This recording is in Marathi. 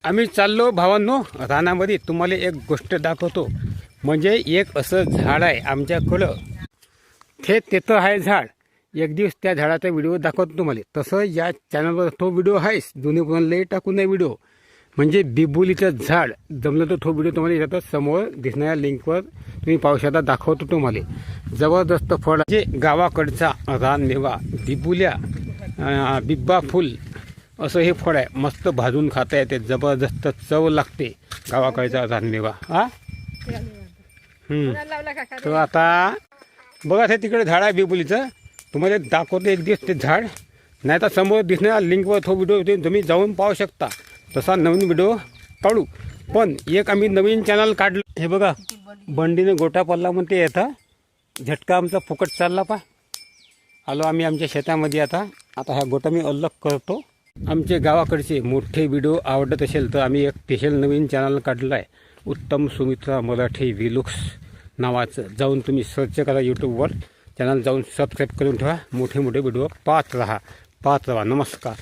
आम्ही चाललो भावांनो रानामध्ये. तुम्हाला एक गोष्ट दाखवतो. म्हणजे एक असं झाड आहे आमच्याकडं. ते तिथं आहे झाड. एक दिवस त्या झाडाचा व्हिडिओ दाखवतो तुम्हाला. तसं या चॅनलवर तो व्हिडिओ आहेच. दोन्ही पण लई टाकून नाही व्हिडिओ. म्हणजे बिबुलीचं झाड जमलं तर तो व्हिडिओ तुम्हाला याच्यात समोर दिसणाऱ्या लिंकवर तुम्ही पाहू शकता. दाखवतो तुम्हाला. जबरदस्त फळ म्हणजे गावाकडचा रानमेवा बिबुल्या बिब्बा फुल असं हे फळ आहे. मस्त भाजून खाता येते. जबरदस्त चव लागते गावाकडचा रानमेवा. तर आता बघा ते तिकडे झाड आहे बिबुलीचं. तुम्हाला दाखवतो एक दिवस ते झाड. नाही तर समोर दिसणाऱ्या लिंकवर तो व्हिडिओ तुम्ही जाऊन पाहू शकता. तसा नवीन व्हिडिओ काढू. पण एक आम्ही नवीन चॅनल काढलं. हे बघा बंडीने गोटा पडला म्हणते येतं. झटका आमचा फुकट चालला पा. आलो आम्ही आमच्या शेतामध्ये. आता हा गोटा मी अलग करतो. आमचे गावाकडचे मोठे व्हिडिओ आवडत असेल तर आम्ही एक स्पेशल नवीन चॅनल काढलं आहे. उत्तम सुमित्रा मराठी व्हिलॉग्स नावाचं. जाऊन तुम्ही सर्च करा यूट्यूबवर. चॅनल जाऊन सबस्क्राईब करून ठेवा. मोठे मोठे व्हिडिओ पाहत राहा. नमस्कार.